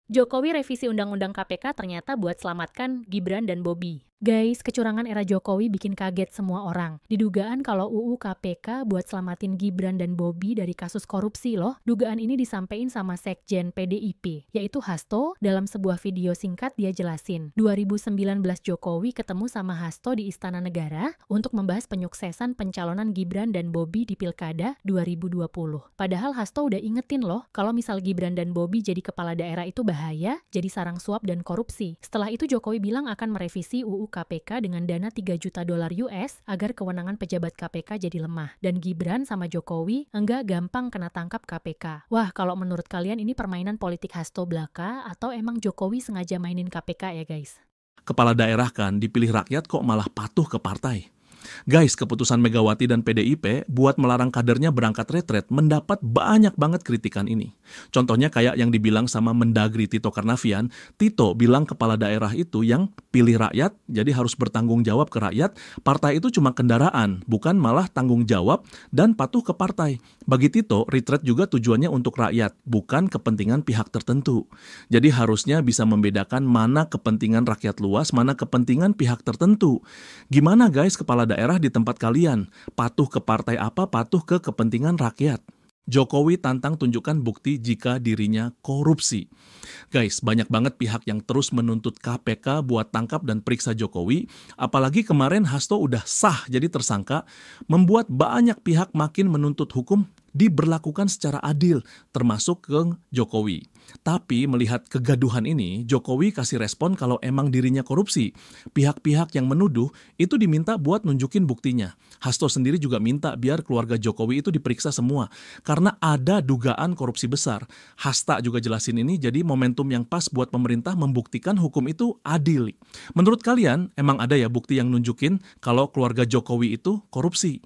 Jokowi revisi Undang-Undang KPK ternyata buat selamatkan Gibran dan Bobi. Guys, kecurangan era Jokowi bikin kaget semua orang. Didugaan kalau UU KPK buat selamatin Gibran dan Bobi dari kasus korupsi loh. Dugaan ini disampaikan sama Sekjen PDIP, yaitu Hasto. Dalam sebuah video singkat dia jelasin, 2019 Jokowi ketemu sama Hasto di Istana Negara untuk membahas penyuksesan pencalonan Gibran dan Bobi di Pilkada 2020. Padahal Hasto udah ingetin loh, kalau misal Gibran dan Bobi jadi kepala daerah itu bahaya, jadi sarang suap dan korupsi. Setelah itu Jokowi bilang akan merevisi UU KPK dengan dana $3 juta US agar kewenangan pejabat KPK jadi lemah. Dan Gibran sama Jokowi enggak gampang kena tangkap KPK. Wah, kalau menurut kalian ini permainan politik Hasto belaka atau emang Jokowi sengaja mainin KPK ya guys? Kepala daerah kan dipilih rakyat kok malah patuh ke partai. Guys, keputusan Megawati dan PDIP buat melarang kadernya berangkat retret mendapat banyak banget kritikan ini. Contohnya kayak yang dibilang sama Mendagri Tito Karnavian, Tito bilang kepala daerah itu yang pilih rakyat, jadi harus bertanggung jawab ke rakyat, partai itu cuma kendaraan, bukan malah tanggung jawab dan patuh ke partai. Bagi Tito, retret juga tujuannya untuk rakyat, bukan kepentingan pihak tertentu. Jadi harusnya bisa membedakan mana kepentingan rakyat luas, mana kepentingan pihak tertentu. Gimana guys kepala daerah di tempat kalian? Patuh ke partai apa, patuh ke kepentingan rakyat? Jokowi tantang tunjukkan bukti jika dirinya korupsi. Guys, banyak banget pihak yang terus menuntut KPK buat tangkap dan periksa Jokowi, apalagi kemarin Hasto udah sah jadi tersangka, membuat banyak pihak makin menuntut hukum diberlakukan secara adil, termasuk ke Jokowi. Tapi melihat kegaduhan ini, Jokowi kasih respon kalau emang dirinya korupsi. Pihak-pihak yang menuduh itu diminta buat nunjukin buktinya. Hasto sendiri juga minta biar keluarga Jokowi itu diperiksa semua, karena ada dugaan korupsi besar. Hasta juga jelasin ini jadi momentum yang pas buat pemerintah membuktikan hukum itu adil. Menurut kalian, emang ada ya bukti yang nunjukin kalau keluarga Jokowi itu korupsi?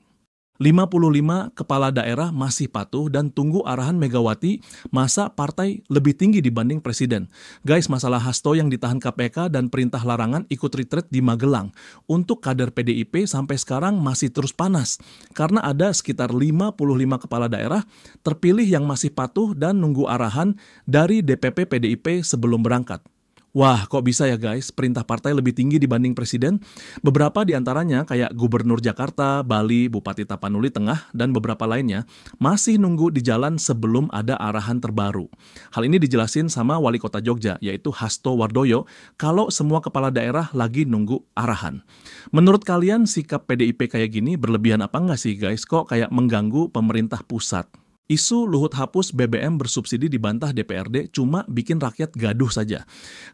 55 kepala daerah masih patuh dan tunggu arahan Megawati, masa partai lebih tinggi dibanding presiden. Guys, masalah Hasto yang ditahan KPK dan perintah larangan ikut retret di Magelang untuk kader PDIP sampai sekarang masih terus panas karena ada sekitar 55 kepala daerah terpilih yang masih patuh dan nunggu arahan dari DPP PDIP sebelum berangkat. Wah, kok bisa ya guys, perintah partai lebih tinggi dibanding presiden? Beberapa di antaranya kayak Gubernur Jakarta, Bali, Bupati Tapanuli Tengah, dan beberapa lainnya masih nunggu di jalan sebelum ada arahan terbaru. Hal ini dijelasin sama Wali Kota Jogja, yaitu Hasto Wardoyo, kalau semua kepala daerah lagi nunggu arahan. Menurut kalian sikap PDIP kayak gini berlebihan apa nggak sih guys? Kok kayak mengganggu pemerintah pusat? Isu Luhut hapus BBM bersubsidi dibantah DPRD cuma bikin rakyat gaduh saja.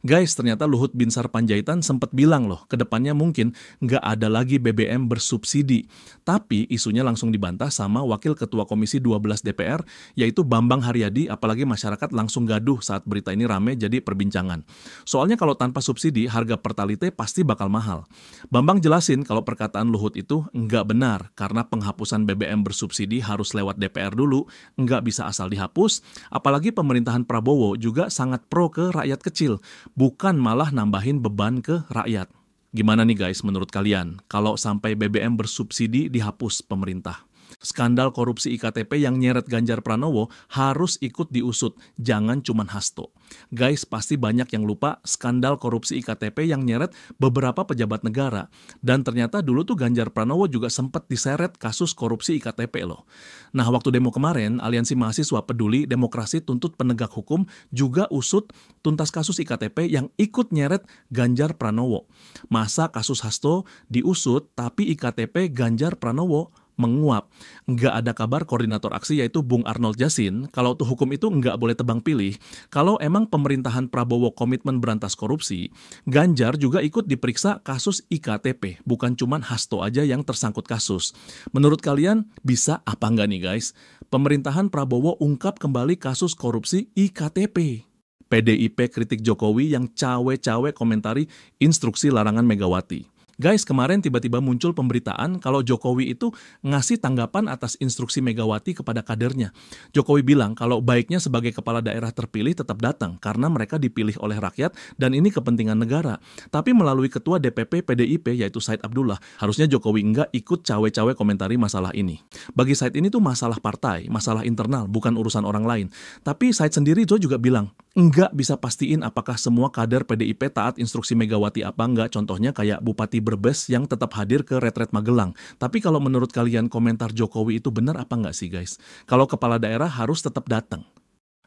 Guys, ternyata Luhut Binsar Panjaitan sempat bilang loh, kedepannya mungkin nggak ada lagi BBM bersubsidi. Tapi isunya langsung dibantah sama Wakil Ketua Komisi 12 DPR, yaitu Bambang Haryadi, apalagi masyarakat langsung gaduh saat berita ini rame jadi perbincangan. Soalnya kalau tanpa subsidi, harga Pertalite pasti bakal mahal. Bambang jelasin kalau perkataan Luhut itu nggak benar, karena penghapusan BBM bersubsidi harus lewat DPR dulu, nggak bisa asal dihapus, apalagi pemerintahan Prabowo juga sangat pro ke rakyat kecil, bukan malah nambahin beban ke rakyat. Gimana nih guys menurut kalian, kalau sampai BBM bersubsidi dihapus pemerintah? Skandal korupsi IKTP yang nyeret Ganjar Pranowo harus ikut diusut, jangan cuman Hasto. Guys, pasti banyak yang lupa skandal korupsi IKTP yang nyeret beberapa pejabat negara. Dan ternyata dulu tuh Ganjar Pranowo juga sempat diseret kasus korupsi IKTP loh. Nah, waktu demo kemarin, Aliansi Mahasiswa Peduli Demokrasi Tuntut Penegak Hukum juga usut tuntas kasus IKTP yang ikut nyeret Ganjar Pranowo. Masa kasus Hasto diusut tapi IKTP Ganjar Pranowo menguap. Nggak ada kabar koordinator aksi yaitu Bung Arnold Jasin, kalau tuh hukum itu nggak boleh tebang pilih. Kalau emang pemerintahan Prabowo komitmen berantas korupsi, Ganjar juga ikut diperiksa kasus IKTP, bukan cuman Hasto aja yang tersangkut kasus. Menurut kalian bisa apa nggak nih guys? Pemerintahan Prabowo ungkap kembali kasus korupsi IKTP. PDIP kritik Jokowi yang cawe-cawe komentari instruksi larangan Megawati. Guys, kemarin tiba-tiba muncul pemberitaan kalau Jokowi itu ngasih tanggapan atas instruksi Megawati kepada kadernya. Jokowi bilang kalau baiknya sebagai kepala daerah terpilih tetap datang karena mereka dipilih oleh rakyat dan ini kepentingan negara. Tapi melalui ketua DPP PDIP yaitu Said Abdullah, harusnya Jokowi enggak ikut cawe-cawe komentari masalah ini. Bagi Said ini tuh masalah partai, masalah internal, bukan urusan orang lain. Tapi Said sendiri juga bilang, enggak bisa pastiin apakah semua kader PDIP taat instruksi Megawati apa enggak. Contohnya kayak Bupati Brebes yang tetap hadir ke retret Magelang. Tapi kalau menurut kalian komentar Jokowi itu benar apa enggak sih guys? Kalau kepala daerah harus tetap datang.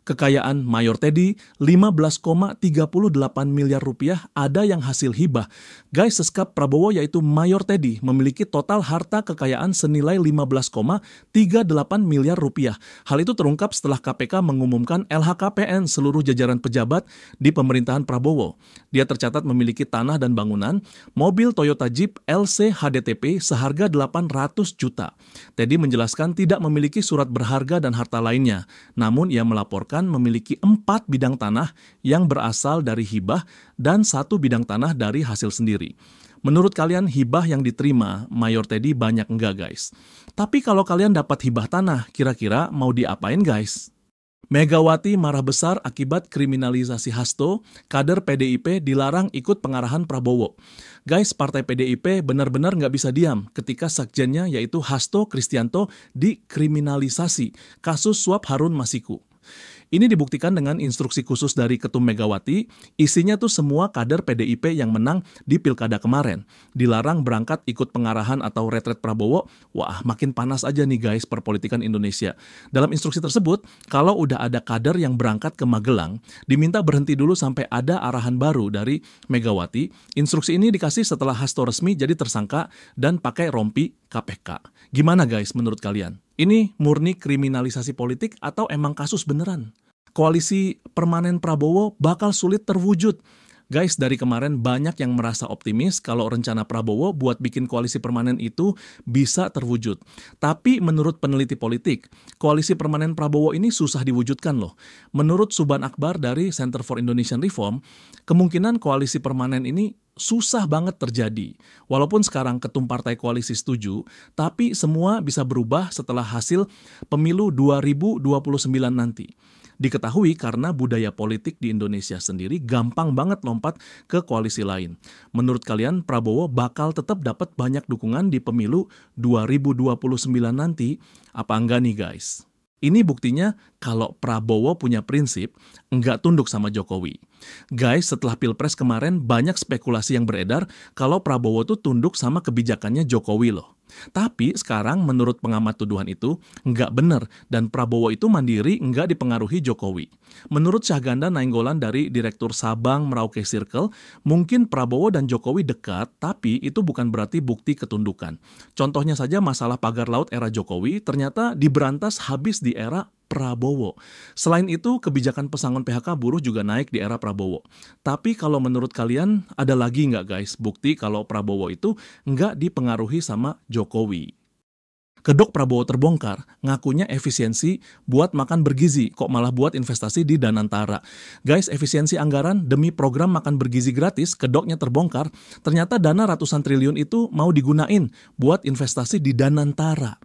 Kekayaan Mayor Teddy 15,38 miliar rupiah ada yang hasil hibah. Guys, seskap Prabowo yaitu Mayor Teddy memiliki total harta kekayaan senilai 15,38 miliar rupiah. Hal itu terungkap setelah KPK mengumumkan LHKPN seluruh jajaran pejabat di pemerintahan Prabowo. Dia tercatat memiliki tanah dan bangunan, mobil Toyota Jeep LC HDTP seharga 800 juta. Teddy menjelaskan tidak memiliki surat berharga dan harta lainnya, namun ia melaporkan memiliki 4 bidang tanah yang berasal dari hibah dan 1 bidang tanah dari hasil sendiri. Menurut kalian hibah yang diterima Mayor Teddy banyak enggak guys? Tapi kalau kalian dapat hibah tanah, kira-kira mau diapain guys? Megawati marah besar akibat kriminalisasi Hasto, kader PDIP dilarang ikut pengarahan Prabowo. Guys, partai PDIP benar-benar nggak bisa diam ketika sekjennya yaitu Hasto Kristianto dikriminalisasi kasus suap Harun Masiku. Ini dibuktikan dengan instruksi khusus dari Ketum Megawati, isinya tuh semua kader PDIP yang menang di pilkada kemarin. Dilarang berangkat ikut pengarahan atau retret Prabowo, wah makin panas aja nih guys perpolitikan Indonesia. Dalam instruksi tersebut, kalau udah ada kader yang berangkat ke Magelang, diminta berhenti dulu sampai ada arahan baru dari Megawati. Instruksi ini dikasih setelah Hasto resmi jadi tersangka dan pakai rompi KPK. Gimana guys menurut kalian? Ini murni kriminalisasi politik atau emang kasus beneran? Koalisi permanen Prabowo bakal sulit terwujud. Guys, dari kemarin banyak yang merasa optimis kalau rencana Prabowo buat bikin koalisi permanen itu bisa terwujud. Tapi menurut peneliti politik, koalisi permanen Prabowo ini susah diwujudkan loh. Menurut Suban Akbar dari Center for Indonesian Reform, kemungkinan koalisi permanen ini susah banget terjadi. Walaupun sekarang ketum partai koalisi setuju, tapi semua bisa berubah setelah hasil pemilu 2029 nanti. Diketahui karena budaya politik di Indonesia sendiri gampang banget lompat ke koalisi lain. Menurut kalian Prabowo bakal tetap dapat banyak dukungan di pemilu 2029 nanti? Apa enggak nih guys? Ini buktinya kalau Prabowo punya prinsip, enggak tunduk sama Jokowi. Guys, setelah Pilpres kemarin banyak spekulasi yang beredar kalau Prabowo tuh tunduk sama kebijakannya Jokowi loh. Tapi sekarang menurut pengamat tuduhan itu enggak benar dan Prabowo itu mandiri enggak dipengaruhi Jokowi. Menurut Syahganda Nainggolan dari Direktur Sabang Merauke Circle, mungkin Prabowo dan Jokowi dekat tapi itu bukan berarti bukti ketundukan. Contohnya saja masalah pagar laut era Jokowi ternyata diberantas habis di era Prabowo. Selain itu, kebijakan pesangon PHK buruh juga naik di era Prabowo. Tapi kalau menurut kalian, ada lagi nggak guys bukti kalau Prabowo itu nggak dipengaruhi sama Jokowi? Kedok Prabowo terbongkar, ngakunya efisiensi buat makan bergizi, kok malah buat investasi di Danantara. Guys, efisiensi anggaran demi program makan bergizi gratis, kedoknya terbongkar, ternyata dana ratusan triliun itu mau digunain buat investasi di Danantara.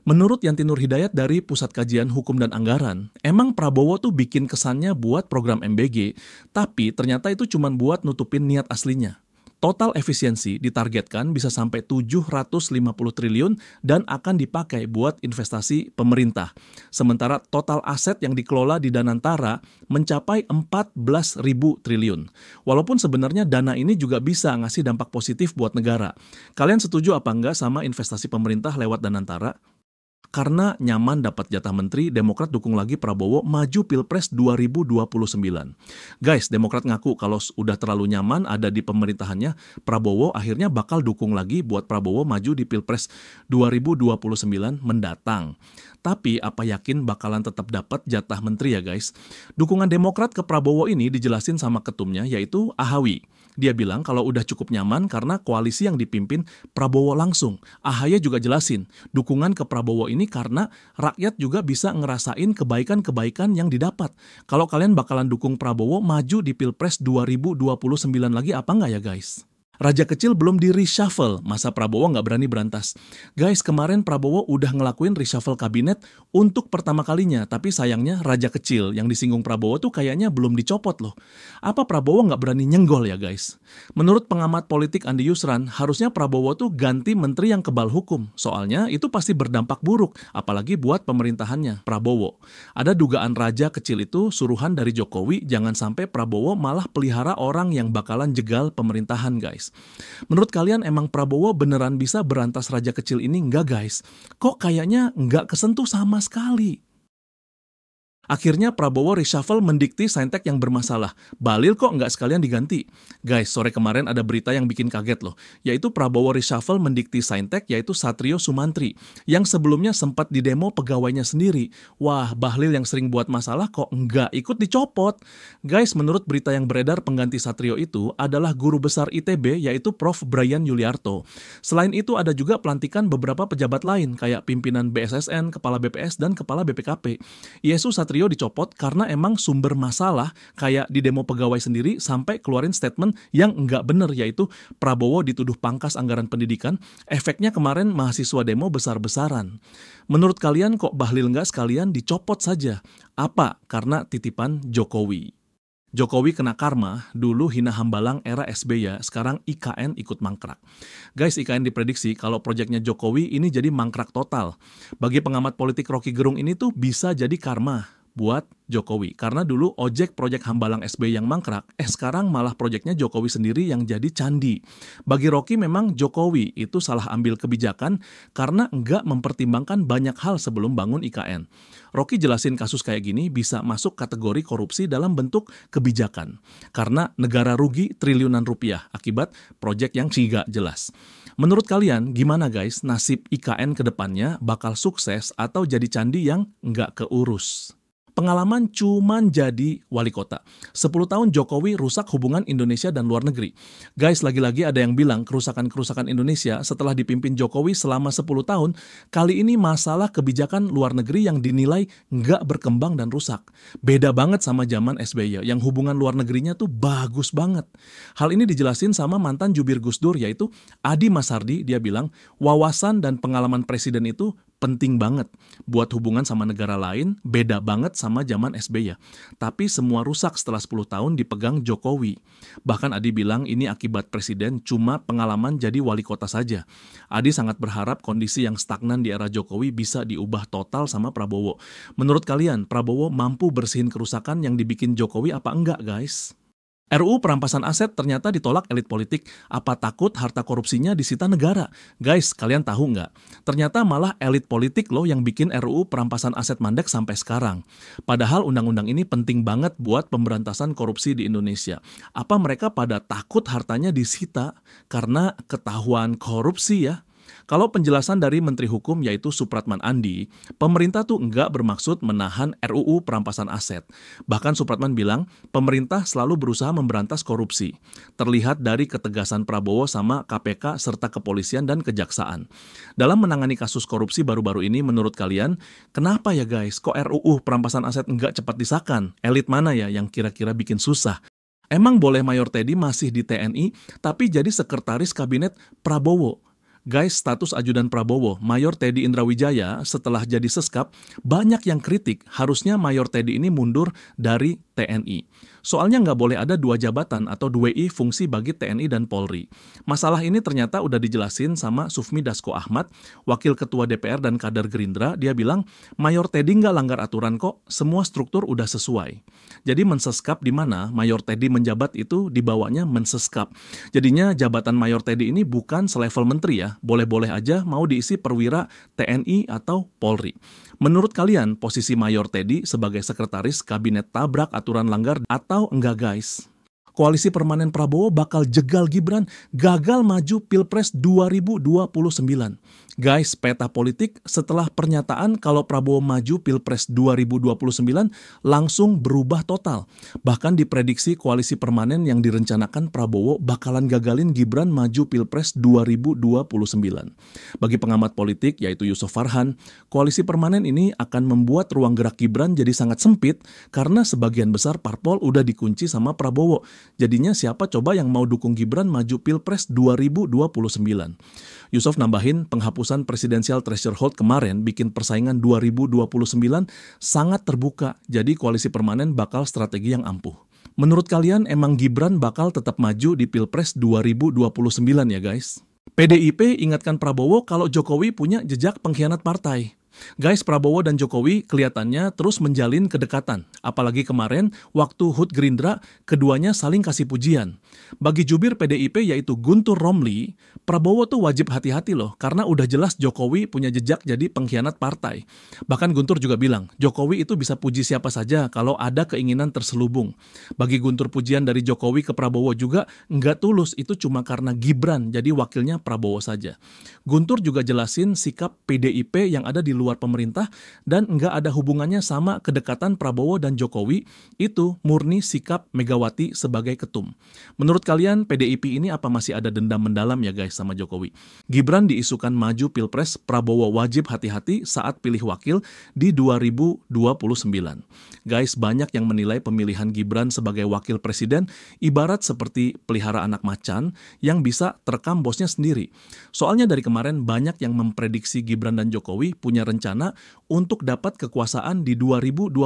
Menurut Yanti Nur Hidayat dari Pusat Kajian Hukum dan Anggaran, emang Prabowo tuh bikin kesannya buat program MBG, tapi ternyata itu cuma buat nutupin niat aslinya. Total efisiensi ditargetkan bisa sampai 750 triliun dan akan dipakai buat investasi pemerintah. Sementara total aset yang dikelola di Danantara mencapai 14.000 triliun. Walaupun sebenarnya dana ini juga bisa ngasih dampak positif buat negara. Kalian setuju apa enggak sama investasi pemerintah lewat Danantara? Karena nyaman dapat jatah menteri, Demokrat dukung lagi Prabowo maju Pilpres 2029. Guys, Demokrat ngaku kalau udah terlalu nyaman ada di pemerintahannya, Prabowo akhirnya bakal dukung lagi buat Prabowo maju di Pilpres 2029 mendatang. Tapi apa yakin bakalan tetap dapat jatah menteri ya guys? Dukungan Demokrat ke Prabowo ini dijelasin sama ketumnya yaitu Ahawi. Dia bilang kalau udah cukup nyaman karena koalisi yang dipimpin Prabowo langsung. Ahaye juga jelasin, dukungan ke Prabowo ini karena rakyat juga bisa ngerasain kebaikan-kebaikan yang didapat. Kalau kalian bakalan dukung Prabowo maju di Pilpres 2029 lagi apa enggak ya guys? Raja kecil belum di reshuffle, masa Prabowo nggak berani berantas. Guys, kemarin Prabowo udah ngelakuin reshuffle kabinet untuk pertama kalinya, tapi sayangnya Raja kecil yang disinggung Prabowo tuh kayaknya belum dicopot loh. Apa Prabowo nggak berani nyenggol ya guys? Menurut pengamat politik Andi Yusran, harusnya Prabowo tuh ganti menteri yang kebal hukum. Soalnya itu pasti berdampak buruk, apalagi buat pemerintahannya, Prabowo. Ada dugaan Raja kecil itu suruhan dari Jokowi, jangan sampai Prabowo malah pelihara orang yang bakalan jegal pemerintahan guys. Menurut kalian emang Prabowo beneran bisa berantas Raja kecil ini nggak guys? Kok kayaknya nggak kesentuh sama sekali? Akhirnya Prabowo reshuffle mendikti saintek yang bermasalah. Bahlil kok nggak sekalian diganti? Guys, sore kemarin ada berita yang bikin kaget loh. Yaitu Prabowo reshuffle mendikti saintek yaitu Satrio Sumantri. Yang sebelumnya sempat didemo pegawainya sendiri. Wah, Bahlil yang sering buat masalah kok nggak ikut dicopot? Guys, menurut berita yang beredar pengganti Satrio itu adalah guru besar ITB yaitu Prof. Brian Yuliarto. Selain itu ada juga pelantikan beberapa pejabat lain kayak pimpinan BSSN, Kepala BPS, dan Kepala BPKP. Yesus Satrio dicopot karena emang sumber masalah kayak di demo pegawai sendiri sampai keluarin statement yang nggak bener yaitu Prabowo dituduh pangkas anggaran pendidikan, efeknya kemarin mahasiswa demo besar-besaran. Menurut kalian kok Bahlil nggak sekalian dicopot saja? Apa? Karena titipan Jokowi. Jokowi kena karma, dulu hina hambalang era SBY, sekarang IKN ikut mangkrak. Guys, IKN diprediksi kalau proyeknya Jokowi ini jadi mangkrak total. Bagi pengamat politik Rocky Gerung ini tuh bisa jadi karma buat Jokowi. Karena dulu ojek proyek hambalang SBY yang mangkrak, sekarang malah proyeknya Jokowi sendiri yang jadi candi. Bagi Rocky memang Jokowi itu salah ambil kebijakan karena nggak mempertimbangkan banyak hal sebelum bangun IKN. Rocky jelasin kasus kayak gini bisa masuk kategori korupsi dalam bentuk kebijakan. Karena negara rugi triliunan rupiah akibat proyek yang nggak jelas. Menurut kalian gimana guys nasib IKN ke depannya bakal sukses atau jadi candi yang nggak keurus? Pengalaman cuman jadi wali kota. 10 tahun Jokowi rusak hubungan Indonesia dan luar negeri. Guys, lagi-lagi ada yang bilang kerusakan-kerusakan Indonesia setelah dipimpin Jokowi selama 10 tahun, kali ini masalah kebijakan luar negeri yang dinilai nggak berkembang dan rusak. Beda banget sama zaman SBY, yang hubungan luar negerinya tuh bagus banget. Hal ini dijelasin sama mantan jubir Gus Dur, yaitu Adi Masardi. Dia bilang, wawasan dan pengalaman presiden itu penting banget buat hubungan sama negara lain, beda banget sama zaman SBY. Tapi semua rusak setelah 10 tahun dipegang Jokowi. Bahkan Adi bilang ini akibat presiden cuma pengalaman jadi wali kota saja. Adi sangat berharap kondisi yang stagnan di era Jokowi bisa diubah total sama Prabowo. Menurut kalian, Prabowo mampu bersihin kerusakan yang dibikin Jokowi apa enggak guys? RUU perampasan aset ternyata ditolak elit politik. Apa takut harta korupsinya disita negara? Guys, kalian tahu nggak? Ternyata malah elit politik loh yang bikin RUU perampasan aset mandek sampai sekarang. Padahal undang-undang ini penting banget buat pemberantasan korupsi di Indonesia. Apa mereka pada takut hartanya disita karena ketahuan korupsi ya? Kalau penjelasan dari Menteri Hukum yaitu Supratman Andi, pemerintah tuh nggak bermaksud menahan RUU perampasan aset. Bahkan Supratman bilang, pemerintah selalu berusaha memberantas korupsi. Terlihat dari ketegasan Prabowo sama KPK serta kepolisian dan kejaksaan. Dalam menangani kasus korupsi baru-baru ini, menurut kalian, kenapa ya guys, kok RUU perampasan aset nggak cepat disahkan? Elit mana ya yang kira-kira bikin susah? Emang boleh Mayor Teddy masih di TNI, tapi jadi sekretaris kabinet Prabowo? Guys, status ajudan Prabowo, Mayor Teddy Indrawijaya setelah jadi seskap, banyak yang kritik harusnya Mayor Teddy ini mundur dari TNI. Soalnya nggak boleh ada 2 jabatan atau 2i fungsi bagi TNI dan Polri. Masalah ini ternyata udah dijelasin sama Sufmi Dasko Ahmad, Wakil Ketua DPR dan kader Gerindra. Dia bilang, Mayor Teddy nggak langgar aturan kok, semua struktur udah sesuai. Jadi menseskap di mana Mayor Teddy menjabat itu dibawanya menseskap. Jadinya jabatan Mayor Teddy ini bukan selevel menteri ya, boleh-boleh aja mau diisi perwira TNI atau Polri. Menurut kalian, posisi Mayor Teddy sebagai sekretaris kabinet tabrak aturan langgar atau enggak guys? Koalisi permanen Prabowo bakal jegal Gibran, gagal maju Pilpres 2029. Guys, peta politik setelah pernyataan kalau Prabowo maju Pilpres 2029 langsung berubah total. Bahkan diprediksi koalisi permanen yang direncanakan Prabowo bakalan gagalin Gibran maju Pilpres 2029. Bagi pengamat politik yaitu Yusuf Farhan, koalisi permanen ini akan membuat ruang gerak Gibran jadi sangat sempit karena sebagian besar parpol udah dikunci sama Prabowo. Jadinya siapa coba yang mau dukung Gibran maju Pilpres 2029? Yusuf nambahin penghapusan presidensial threshold kemarin bikin persaingan 2029 sangat terbuka, jadi koalisi permanen bakal strategi yang ampuh. Menurut kalian emang Gibran bakal tetap maju di Pilpres 2029 ya guys? PDIP ingatkan Prabowo kalau Jokowi punya jejak pengkhianat partai. Guys, Prabowo dan Jokowi kelihatannya terus menjalin kedekatan. Apalagi kemarin, waktu HUT Gerindra, keduanya saling kasih pujian. Bagi jubir PDIP yaitu Guntur Romli, Prabowo tuh wajib hati-hati loh, karena udah jelas Jokowi punya jejak jadi pengkhianat partai. Bahkan Guntur juga bilang, Jokowi itu bisa puji siapa saja kalau ada keinginan terselubung. Bagi Guntur pujian dari Jokowi ke Prabowo juga nggak tulus, itu cuma karena Gibran, jadi wakilnya Prabowo saja. Guntur juga jelasin sikap PDIP yang ada di luar pemerintah dan nggak ada hubungannya sama kedekatan Prabowo dan Jokowi, itu murni sikap Megawati sebagai ketum. Menurut kalian PDIP ini apa masih ada dendam mendalam ya guys sama Jokowi? Gibran diisukan maju Pilpres, Prabowo wajib hati-hati saat pilih wakil di 2029. Guys, banyak yang menilai pemilihan Gibran sebagai wakil presiden ibarat seperti pelihara anak macan yang bisa terekam bosnya sendiri. Soalnya dari kemarin banyak yang memprediksi Gibran dan Jokowi punya rencana untuk dapat kekuasaan di 2029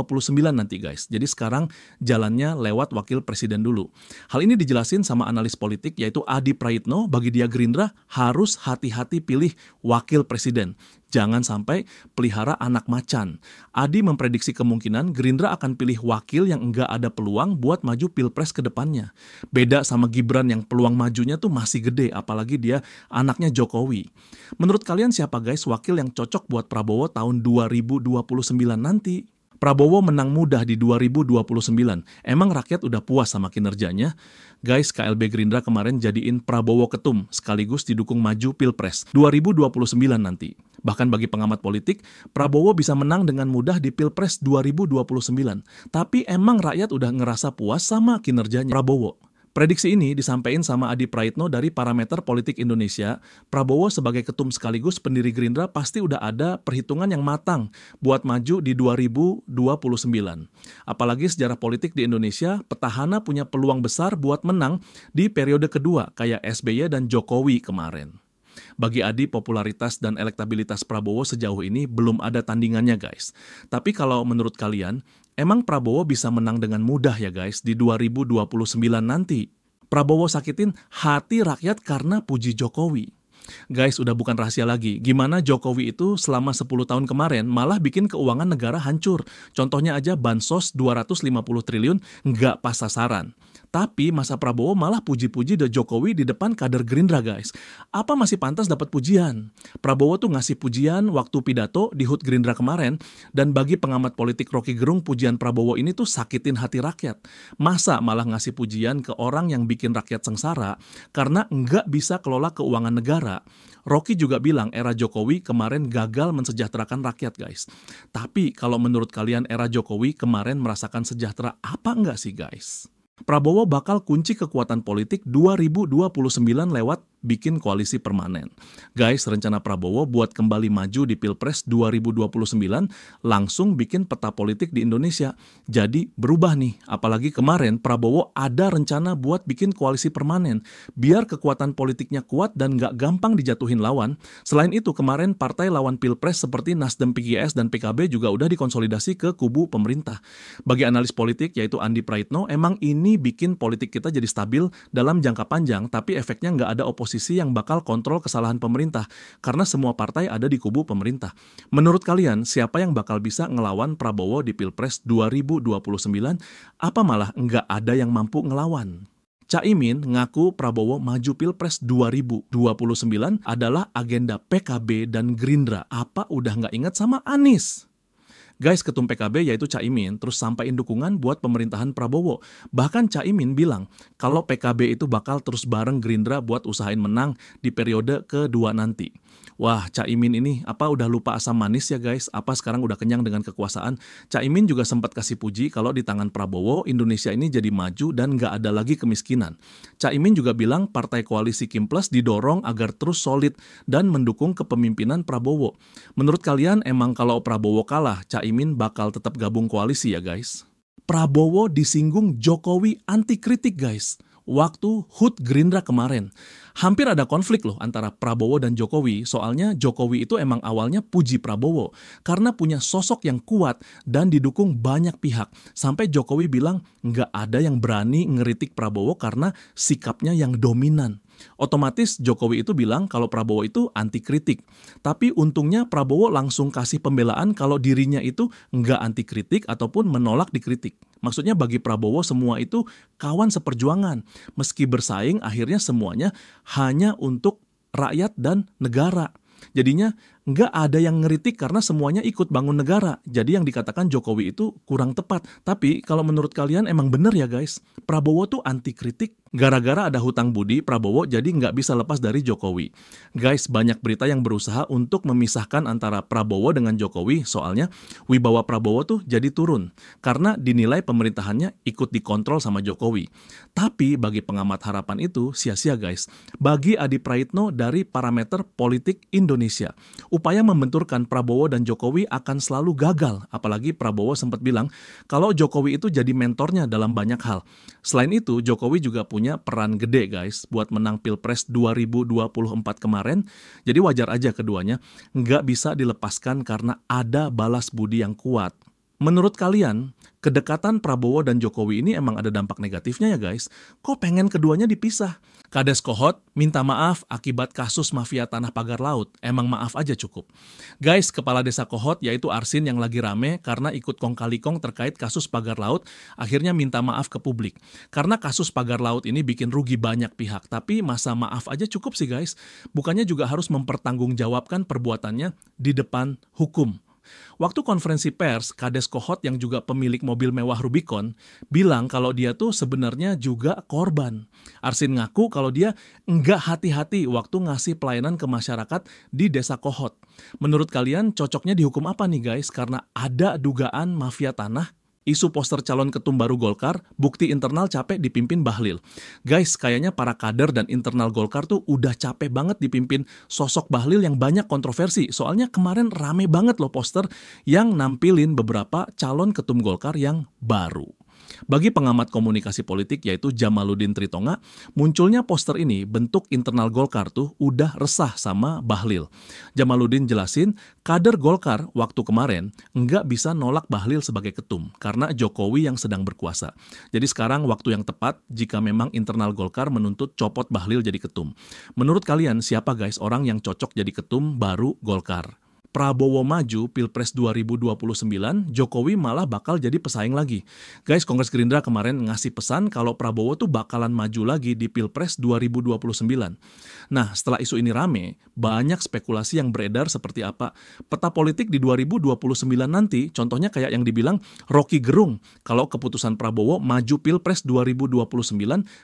nanti guys. Jadi sekarang jalannya lewat wakil presiden dulu. Hal ini dijelasin sama analis politik yaitu Adi Praitno. Bagi dia Gerindra harus hati-hati pilih wakil presiden. Jangan sampai pelihara anak macan. Adi memprediksi kemungkinan Gerindra akan pilih wakil yang enggak ada peluang buat maju Pilpres ke depannya. Beda sama Gibran yang peluang majunya tuh masih gede, apalagi dia anaknya Jokowi. Menurut kalian siapa guys wakil yang cocok buat Prabowo tahun 2029 nanti? Prabowo menang mudah di 2029. Emang rakyat udah puas sama kinerjanya? Guys, KLB Gerindra kemarin jadiin Prabowo ketum sekaligus didukung maju Pilpres 2029 nanti. Bahkan bagi pengamat politik, Prabowo bisa menang dengan mudah di Pilpres 2029. Tapi emang rakyat udah ngerasa puas sama kinerjanya Prabowo. Prediksi ini disampaikan sama Adi Praitno dari Parameter Politik Indonesia. Prabowo sebagai ketum sekaligus pendiri Gerindra pasti udah ada perhitungan yang matang buat maju di 2029. Apalagi sejarah politik di Indonesia, petahana punya peluang besar buat menang di periode kedua kayak SBY dan Jokowi kemarin. Bagi Adi, popularitas dan elektabilitas Prabowo sejauh ini belum ada tandingannya guys. Tapi kalau menurut kalian, emang Prabowo bisa menang dengan mudah ya guys di 2029 nanti? Prabowo sakitin hati rakyat karena puji Jokowi. Guys, udah bukan rahasia lagi. Gimana Jokowi itu selama 10 tahun kemarin malah bikin keuangan negara hancur. Contohnya aja Bansos 250 triliun nggak pas sasaran. Tapi masa Prabowo malah puji-puji Jokowi di depan kader Gerindra guys. Apa masih pantas dapat pujian? Prabowo tuh ngasih pujian waktu pidato di HUT Gerindra kemarin. Dan bagi pengamat politik Rocky Gerung, pujian Prabowo ini tuh sakitin hati rakyat. Masa malah ngasih pujian ke orang yang bikin rakyat sengsara karena nggak bisa kelola keuangan negara? Rocky juga bilang era Jokowi kemarin gagal mensejahterakan rakyat guys. Tapi kalau menurut kalian era Jokowi kemarin merasakan sejahtera apa enggak sih guys? Prabowo bakal kunci kekuatan politik 2029 lewat bikin koalisi permanen. Guys, rencana Prabowo buat kembali maju di Pilpres 2029 langsung bikin peta politik di Indonesia. Jadi berubah nih, apalagi kemarin Prabowo ada rencana buat bikin koalisi permanen, biar kekuatan politiknya kuat dan gak gampang dijatuhin lawan. Selain itu, kemarin partai lawan Pilpres seperti Nasdem, PGS, dan PKB juga udah dikonsolidasi ke kubu pemerintah. Bagi analis politik yaitu Adi Praitno, emang ini bikin politik kita jadi stabil dalam jangka panjang, tapi efeknya nggak ada oposisi yang bakal kontrol kesalahan pemerintah, karena semua partai ada di kubu pemerintah. Menurut kalian, siapa yang bakal bisa ngelawan Prabowo di Pilpres 2029? Apa malah nggak ada yang mampu ngelawan? Caimin ngaku Prabowo maju Pilpres 2029 adalah agenda PKB dan Gerindra. Apa udah nggak ingat sama Anies? Guys, ketum PKB yaitu Caimin terus sampaiin dukungan buat pemerintahan Prabowo. Bahkan Caimin bilang kalau PKB itu bakal terus bareng Gerindra buat usahain menang di periode kedua nanti. Wah, Caimin ini apa udah lupa asam manis ya guys? Apa sekarang udah kenyang dengan kekuasaan? Caimin juga sempat kasih puji kalau di tangan Prabowo Indonesia ini jadi maju dan nggak ada lagi kemiskinan. Caimin juga bilang partai koalisi Kim Plus didorong agar terus solid dan mendukung kepemimpinan Prabowo. Menurut kalian emang kalau Prabowo kalah, Caimin bakal tetap gabung koalisi ya guys? Prabowo disinggung Jokowi anti kritik guys. Waktu HUT Gerindra kemarin. Hampir ada konflik loh antara Prabowo dan Jokowi. Soalnya Jokowi itu emang awalnya puji Prabowo. Karena punya sosok yang kuat dan didukung banyak pihak. Sampai Jokowi bilang nggak ada yang berani ngeritik Prabowo karena sikapnya yang dominan. Otomatis Jokowi itu bilang kalau Prabowo itu anti kritik. Tapi untungnya Prabowo langsung kasih pembelaan kalau dirinya itu nggak anti kritik ataupun menolak dikritik. Maksudnya bagi Prabowo semua itu kawan seperjuangan. Meski bersaing akhirnya semuanya hanya untuk rakyat dan negara. Jadinya nggak ada yang ngeritik karena semuanya ikut bangun negara. Jadi yang dikatakan Jokowi itu kurang tepat. Tapi kalau menurut kalian emang bener ya guys? Prabowo tuh anti kritik. Gara-gara ada hutang budi Prabowo jadi nggak bisa lepas dari Jokowi. Guys, banyak berita yang berusaha untuk memisahkan antara Prabowo dengan Jokowi. Soalnya wibawa Prabowo tuh jadi turun. Karena dinilai pemerintahannya ikut dikontrol sama Jokowi. Tapi bagi pengamat harapan itu sia-sia guys. Bagi Adi Praitno dari Parameter Politik Indonesia. Upaya membenturkan Prabowo dan Jokowi akan selalu gagal, apalagi Prabowo sempat bilang kalau Jokowi itu jadi mentornya dalam banyak hal. Selain itu, Jokowi juga punya peran gede guys buat menang Pilpres 2024 kemarin, jadi wajar aja keduanya nggak bisa dilepaskan karena ada balas budi yang kuat. Menurut kalian, kedekatan Prabowo dan Jokowi ini emang ada dampak negatifnya ya guys? Kok pengen keduanya dipisah? Kades Kohot minta maaf akibat kasus mafia tanah pagar laut. Emang maaf aja cukup. Guys, Kepala Desa Kohot yaitu Arsin yang lagi rame karena ikut kong kali kong terkait kasus pagar laut, akhirnya minta maaf ke publik. Karena kasus pagar laut ini bikin rugi banyak pihak, tapi masa maaf aja cukup sih guys. Bukannya juga harus mempertanggungjawabkan perbuatannya di depan hukum. Waktu konferensi pers, Kades Kohot yang juga pemilik mobil mewah Rubicon bilang kalau dia tuh sebenarnya juga korban. Arsin ngaku kalau dia nggak hati-hati waktu ngasih pelayanan ke masyarakat di desa Kohot. Menurut kalian cocoknya dihukum apa nih guys? Karena ada dugaan mafia tanah, isu poster calon ketum baru Golkar, bukti internal capek dipimpin Bahlil. Guys, kayaknya para kader dan internal Golkar tuh udah capek banget dipimpin sosok Bahlil yang banyak kontroversi. Soalnya kemarin rame banget loh poster yang nampilin beberapa calon ketum Golkar yang baru. Bagi pengamat komunikasi politik yaitu Jamaluddin Tritonga, munculnya poster ini bentuk internal Golkar tuh udah resah sama Bahlil. Jamaluddin jelasin, kader Golkar waktu kemarin nggak bisa nolak Bahlil sebagai ketum karena Jokowi yang sedang berkuasa. Jadi sekarang waktu yang tepat jika memang internal Golkar menuntut copot Bahlil jadi ketum. Menurut kalian siapa guys orang yang cocok jadi ketum baru Golkar? Prabowo maju Pilpres 2029, Jokowi malah bakal jadi pesaing lagi. Guys, Kongres Gerindra kemarin ngasih pesan kalau Prabowo tuh bakalan maju lagi di Pilpres 2029. Nah, setelah isu ini rame, banyak spekulasi yang beredar seperti apa peta politik di 2029 nanti, contohnya kayak yang dibilang Rocky Gerung, kalau keputusan Prabowo maju Pilpres 2029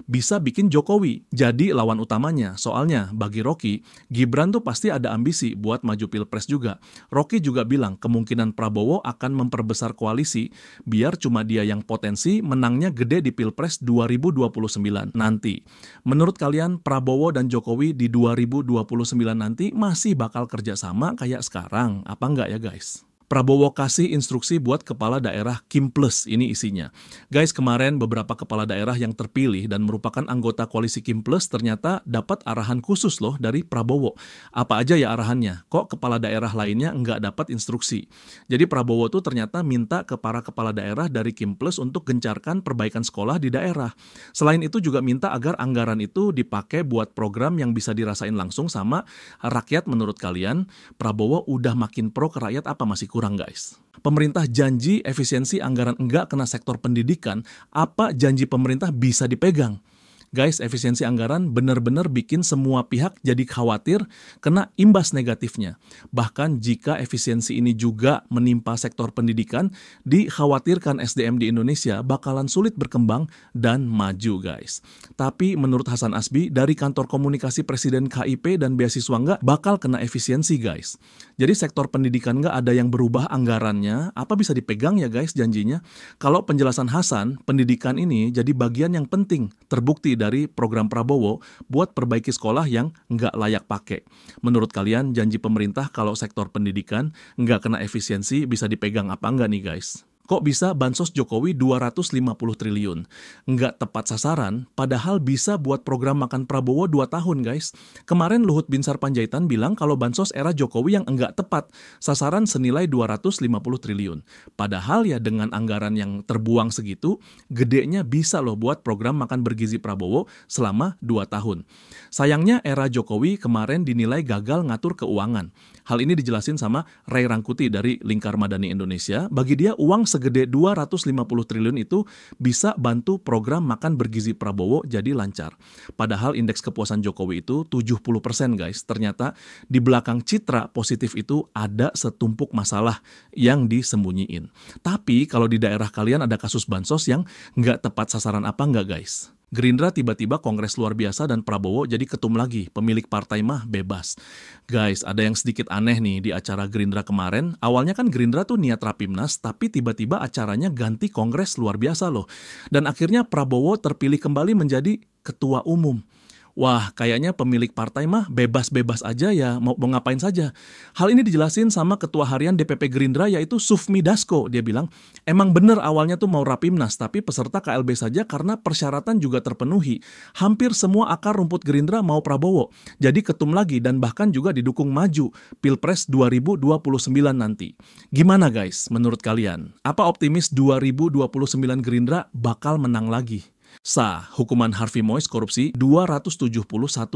bisa bikin Jokowi jadi lawan utamanya. Soalnya bagi Rocky, Gibran tuh pasti ada ambisi buat maju Pilpres juga. Rocky juga bilang kemungkinan Prabowo akan memperbesar koalisi biar cuma dia yang potensi menangnya gede di Pilpres 2029 nanti. Menurut kalian Prabowo dan Jokowi di 2029 nanti masih bakal kerjasama kayak sekarang? Apa enggak ya guys? Prabowo kasih instruksi buat kepala daerah Kim Plus, ini isinya. Guys, kemarin beberapa kepala daerah yang terpilih dan merupakan anggota koalisi Kim Plus ternyata dapat arahan khusus loh dari Prabowo. Apa aja ya arahannya? Kok kepala daerah lainnya nggak dapat instruksi? Jadi Prabowo tuh ternyata minta ke para kepala daerah dari Kim Plus untuk gencarkan perbaikan sekolah di daerah. Selain itu juga minta agar anggaran itu dipakai buat program yang bisa dirasain langsung sama rakyat. Menurut kalian, Prabowo udah makin pro ke rakyat apa masih kurang guys? Pemerintah janji efisiensi anggaran enggak kena sektor pendidikan, apa janji pemerintah bisa dipegang? Guys, efisiensi anggaran benar-benar bikin semua pihak jadi khawatir kena imbas negatifnya. Bahkan jika efisiensi ini juga menimpa sektor pendidikan, dikhawatirkan SDM di Indonesia bakalan sulit berkembang dan maju guys. Tapi menurut Hasan Asbi dari kantor komunikasi Presiden KIP dan beasiswa nggak bakal kena efisiensi guys. Jadi sektor pendidikan nggak ada yang berubah anggarannya, apa bisa dipegang ya guys janjinya? Kalau penjelasan Hasan, pendidikan ini jadi bagian yang penting, terbukti dari program Prabowo buat perbaiki sekolah yang nggak layak pakai. Menurut kalian janji pemerintah kalau sektor pendidikan nggak kena efisiensi bisa dipegang apa enggak nih guys? Kok bisa bansos Jokowi 250 triliun? Nggak tepat sasaran, padahal bisa buat program makan Prabowo 2 tahun, guys. Kemarin Luhut Binsar Panjaitan bilang kalau bansos era Jokowi yang enggak tepat, sasaran senilai 250 triliun. Padahal ya dengan anggaran yang terbuang segitu, gedenya bisa loh buat program makan bergizi Prabowo selama 2 tahun. Sayangnya era Jokowi kemarin dinilai gagal ngatur keuangan. Hal ini dijelasin sama Ray Rangkuti dari Lingkar Madani Indonesia. Bagi dia uang segede 250 triliun itu bisa bantu program makan bergizi Prabowo jadi lancar. Padahal indeks kepuasan Jokowi itu 70% guys. Ternyata di belakang citra positif itu ada setumpuk masalah yang disembunyiin. Tapi kalau di daerah kalian ada kasus bansos yang nggak tepat sasaran apa nggak guys? Gerindra tiba-tiba kongres luar biasa dan Prabowo jadi ketum lagi, pemilik partai mah bebas. Guys, ada yang sedikit aneh nih di acara Gerindra kemarin. Awalnya kan Gerindra tuh niat rapimnas, tapi tiba-tiba acaranya ganti kongres luar biasa loh. Dan akhirnya Prabowo terpilih kembali menjadi ketua umum. Wah, kayaknya pemilik partai mah bebas-bebas aja ya, mau ngapain saja. Hal ini dijelasin sama Ketua Harian DPP Gerindra yaitu Sufmi Dasko. Dia bilang, emang bener awalnya tuh mau rapimnas, tapi peserta KLB saja karena persyaratan juga terpenuhi. Hampir semua akar rumput Gerindra mau Prabowo, jadi ketum lagi dan bahkan juga didukung maju Pilpres 2029 nanti. Gimana guys, menurut kalian? Apa optimis 2029 Gerindra bakal menang lagi? Sah, hukuman Harvey Moise korupsi 271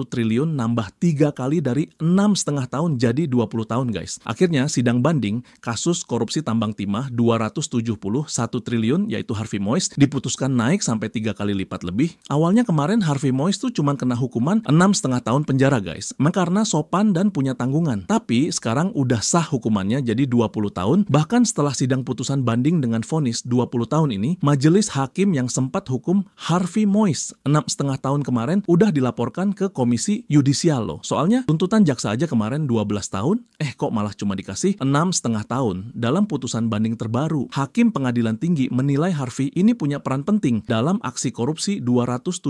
triliun nambah 3 kali dari 6,5 tahun jadi 20 tahun guys. Akhirnya sidang banding kasus korupsi tambang timah 271 triliun yaitu Harvey Moise diputuskan naik sampai 3 kali lipat lebih. Awalnya kemarin Harvey Moise tuh cuma kena hukuman 6,5 tahun penjara guys. Karena sopan dan punya tanggungan. Tapi sekarang udah sah hukumannya jadi 20 tahun. Bahkan setelah sidang putusan banding dengan vonis 20 tahun ini, majelis hakim yang sempat hukum Harvey Moise 6,5 tahun kemarin udah dilaporkan ke Komisi Yudisial loh. Soalnya tuntutan jaksa aja kemarin 12 tahun, kok malah cuma dikasih 6,5 tahun. Dalam putusan banding terbaru, Hakim Pengadilan Tinggi menilai Harvey ini punya peran penting dalam aksi korupsi 271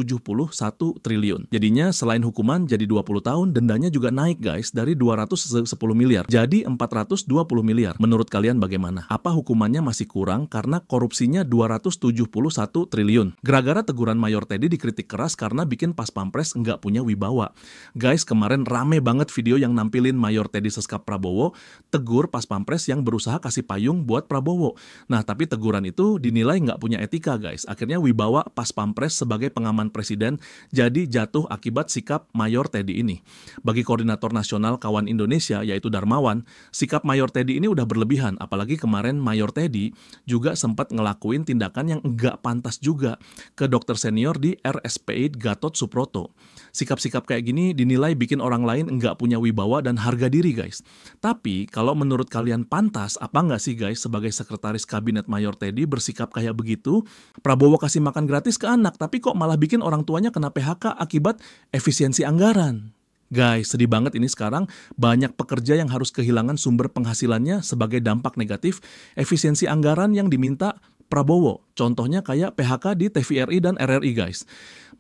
triliun. Jadinya selain hukuman jadi 20 tahun, dendanya juga naik guys dari 210 miliar jadi 420 miliar. Menurut kalian bagaimana? Apa hukumannya masih kurang karena korupsinya 271 triliun? Gara-gara teguran Mayor Teddy dikritik keras karena bikin Pas Pampres nggak punya wibawa. Guys, kemarin rame banget video yang nampilin Mayor Teddy Seskap Prabowo tegur Pas Pampres yang berusaha kasih payung buat Prabowo. Nah, tapi teguran itu dinilai nggak punya etika guys. Akhirnya wibawa Pas Pampres sebagai pengaman presiden jadi jatuh akibat sikap Mayor Teddy ini. Bagi Koordinator Nasional Kawan Indonesia yaitu Darmawan, sikap Mayor Teddy ini udah berlebihan. Apalagi kemarin Mayor Teddy juga sempat ngelakuin tindakan yang nggak pantas juga ke dokter senior di RSPI Gatot Subroto. Sikap-sikap kayak gini dinilai bikin orang lain nggak punya wibawa dan harga diri guys. Tapi kalau menurut kalian pantas, apa nggak sih guys sebagai sekretaris kabinet Mayor Teddy bersikap kayak begitu? Prabowo kasih makan gratis ke anak, tapi kok malah bikin orang tuanya kena PHK akibat efisiensi anggaran? Guys, sedih banget ini sekarang banyak pekerja yang harus kehilangan sumber penghasilannya sebagai dampak negatif efisiensi anggaran yang diminta Prabowo. Contohnya kayak PHK di TVRI dan RRI guys.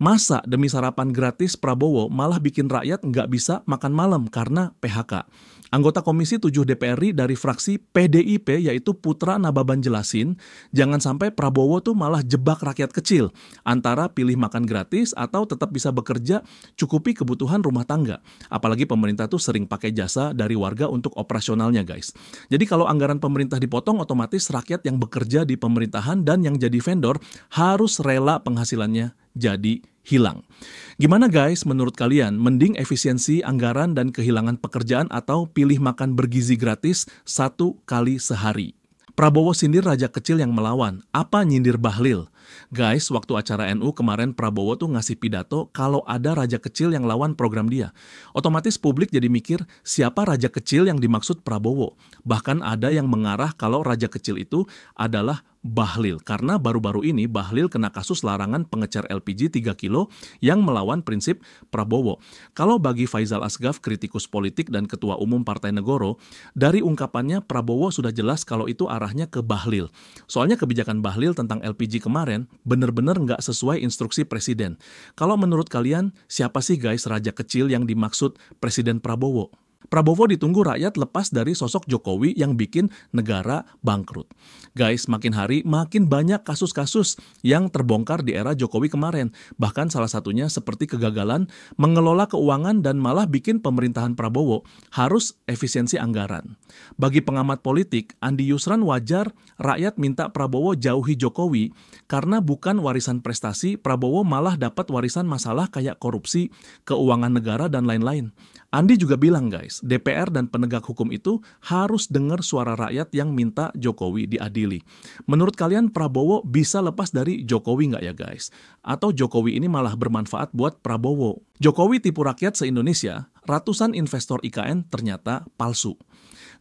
Masa demi sarapan gratis Prabowo malah bikin rakyat nggak bisa makan malam karena PHK. Anggota Komisi 7 DPR dari fraksi PDIP yaitu Putra Nababan jelasin, jangan sampai Prabowo tuh malah jebak rakyat kecil antara pilih makan gratis atau tetap bisa bekerja cukupi kebutuhan rumah tangga. Apalagi pemerintah tuh sering pakai jasa dari warga untuk operasionalnya guys. Jadi kalau anggaran pemerintah dipotong, otomatis rakyat yang bekerja di pemerintahan dan yang jadi vendor harus rela penghasilannya jadi hilang. Gimana guys menurut kalian? Mending efisiensi anggaran dan kehilangan pekerjaan atau pilih makan bergizi gratis 1 kali sehari? Prabowo sindir raja kecil yang melawan. Apa nyindir Bahlil? Guys, waktu acara NU kemarin Prabowo tuh ngasih pidato kalau ada raja kecil yang lawan program dia. Otomatis publik jadi mikir siapa raja kecil yang dimaksud Prabowo. Bahkan ada yang mengarah kalau raja kecil itu adalah Bahlil. Karena baru-baru ini Bahlil kena kasus larangan pengecer LPG 3 kilo yang melawan prinsip Prabowo. Kalau bagi Faisal Asgaf, kritikus politik dan ketua umum Partai Negoro, dari ungkapannya Prabowo sudah jelas kalau itu arahnya ke Bahlil. Soalnya kebijakan Bahlil tentang LPG kemarin benar-benar nggak sesuai instruksi presiden. Kalau menurut kalian, siapa sih guys raja kecil yang dimaksud Presiden Prabowo? Prabowo ditunggu rakyat lepas dari sosok Jokowi yang bikin negara bangkrut. Guys, makin hari makin banyak kasus-kasus yang terbongkar di era Jokowi kemarin. Bahkan salah satunya seperti kegagalan mengelola keuangan dan malah bikin pemerintahan Prabowo harus efisiensi anggaran. Bagi pengamat politik, Andi Yusran wajar rakyat minta Prabowo jauhi Jokowi karena bukan warisan prestasi, Prabowo malah dapat warisan masalah kayak korupsi, keuangan negara, dan lain-lain. Andi juga bilang guys, DPR dan penegak hukum itu harus dengar suara rakyat yang minta Jokowi diadili. Menurut kalian Prabowo bisa lepas dari Jokowi nggak ya guys? Atau Jokowi ini malah bermanfaat buat Prabowo? Jokowi tipu rakyat se-Indonesia, ratusan investor IKN ternyata palsu.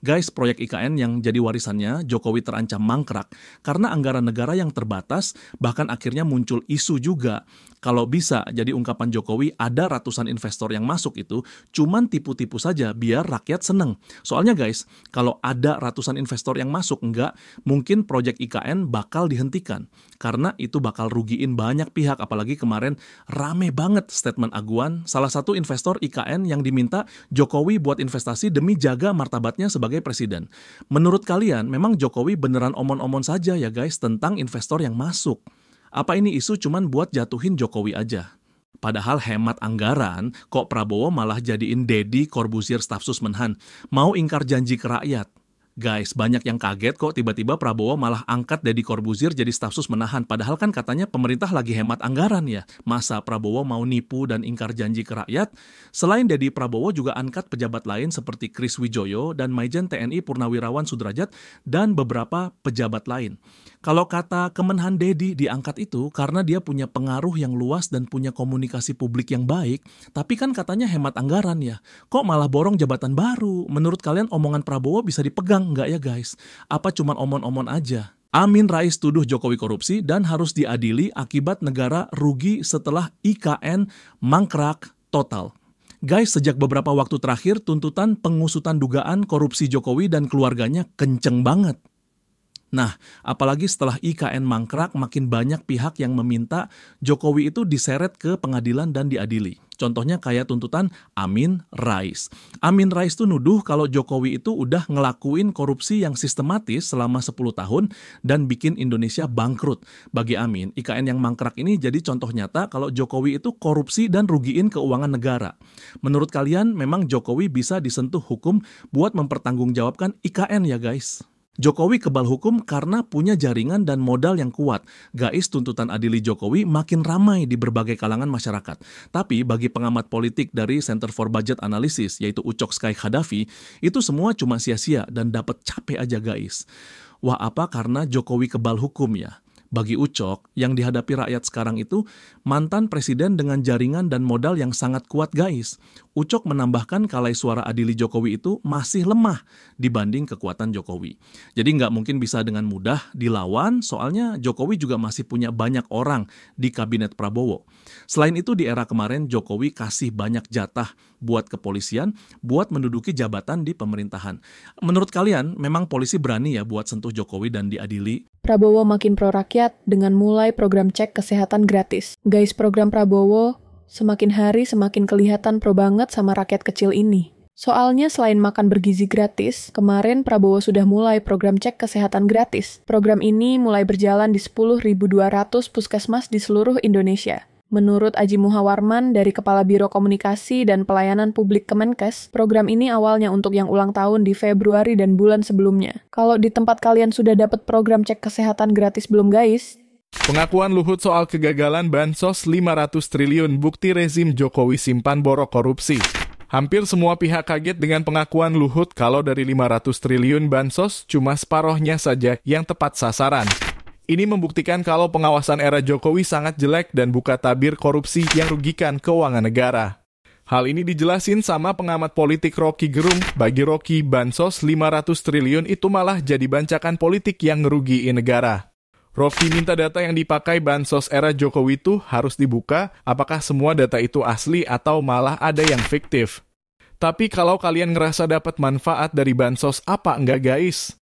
Guys, proyek IKN yang jadi warisannya Jokowi terancam mangkrak karena anggaran negara yang terbatas, bahkan akhirnya muncul isu juga. Kalau bisa, jadi ungkapan Jokowi ada ratusan investor yang masuk itu cuman tipu-tipu saja biar rakyat seneng. Soalnya guys, kalau ada ratusan investor yang masuk enggak, mungkin proyek IKN bakal dihentikan. Karena itu bakal rugiin banyak pihak, apalagi kemarin rame banget statement aguan salah satu investor IKN yang diminta Jokowi buat investasi demi jaga martabatnya sebagai presiden. Menurut kalian, memang Jokowi beneran omon-omon saja ya guys tentang investor yang masuk? Apa ini isu cuman buat jatuhin Jokowi aja? Padahal hemat anggaran, kok Prabowo malah jadiin Deddy Corbuzier staf sus Menhan, mau ingkar janji ke rakyat? Guys, banyak yang kaget kok tiba-tiba Prabowo malah angkat Deddy Corbuzier jadi staf sus menahan. Padahal kan katanya pemerintah lagi hemat anggaran ya. Masa Prabowo mau nipu dan ingkar janji ke rakyat? Selain Deddy, Prabowo juga angkat pejabat lain seperti Kris Wijoyo dan Maijen TNI Purnawirawan Sudrajat dan beberapa pejabat lain. Kalau kata Kemenhan Deddy diangkat itu karena dia punya pengaruh yang luas dan punya komunikasi publik yang baik, tapi kan katanya hemat anggaran ya. Kok malah borong jabatan baru? Menurut kalian omongan Prabowo bisa dipegang nggak ya guys? Apa cuman omon-omon aja? Amin Rais tuduh Jokowi korupsi dan harus diadili akibat negara rugi setelah IKN mangkrak total. Guys, sejak beberapa waktu terakhir tuntutan pengusutan dugaan korupsi Jokowi dan keluarganya kenceng banget. Nah, apalagi setelah IKN mangkrak, makin banyak pihak yang meminta Jokowi itu diseret ke pengadilan dan diadili. Contohnya kayak tuntutan Amin Rais. Amin Rais tuh nuduh kalau Jokowi itu udah ngelakuin korupsi yang sistematis selama 10 tahun dan bikin Indonesia bangkrut. Bagi Amin, IKN yang mangkrak ini jadi contoh nyata kalau Jokowi itu korupsi dan rugiin keuangan negara. Menurut kalian, memang Jokowi bisa disentuh hukum buat mempertanggungjawabkan IKN ya guys? Jokowi kebal hukum karena punya jaringan dan modal yang kuat. Guys, tuntutan adili Jokowi makin ramai di berbagai kalangan masyarakat. Tapi bagi pengamat politik dari Center for Budget Analysis, yaitu Ucok Sky Khadafi, itu semua cuma sia-sia dan dapat capek aja guys. Wah, apa karena Jokowi kebal hukum ya? Bagi Ucok, yang dihadapi rakyat sekarang itu mantan presiden dengan jaringan dan modal yang sangat kuat guys. Ucok menambahkan kalai suara adili Jokowi itu masih lemah dibanding kekuatan Jokowi. Jadi nggak mungkin bisa dengan mudah dilawan, soalnya Jokowi juga masih punya banyak orang di kabinet Prabowo. Selain itu di era kemarin Jokowi kasih banyak jatah buat kepolisian, buat menduduki jabatan di pemerintahan. Menurut kalian, memang polisi berani ya buat sentuh Jokowi dan diadili? Prabowo makin pro rakyat dengan mulai program cek kesehatan gratis. Guys, program Prabowo semakin hari semakin kelihatan pro banget sama rakyat kecil ini. Soalnya selain makan bergizi gratis, kemarin Prabowo sudah mulai program cek kesehatan gratis. Program ini mulai berjalan di 10.200 puskesmas di seluruh Indonesia. Menurut Aji Muhawarman dari Kepala Biro Komunikasi dan Pelayanan Publik Kemenkes, program ini awalnya untuk yang ulang tahun di Februari dan bulan sebelumnya. Kalau di tempat kalian sudah dapat program cek kesehatan gratis belum guys? Pengakuan Luhut soal kegagalan Bansos 500 triliun bukti rezim Jokowi simpan borok korupsi. Hampir semua pihak kaget dengan pengakuan Luhut kalau dari 500 triliun Bansos cuma separohnya saja yang tepat sasaran. Ini membuktikan kalau pengawasan era Jokowi sangat jelek dan buka tabir korupsi yang rugikan keuangan negara. Hal ini dijelasin sama pengamat politik Rocky Gerung. Bagi Rocky, Bansos 500 triliun itu malah jadi bancakan politik yang ngerugiin negara. Rocky minta data yang dipakai Bansos era Jokowi itu harus dibuka, apakah semua data itu asli atau malah ada yang fiktif. Tapi kalau kalian ngerasa dapat manfaat dari Bansos, apa enggak guys?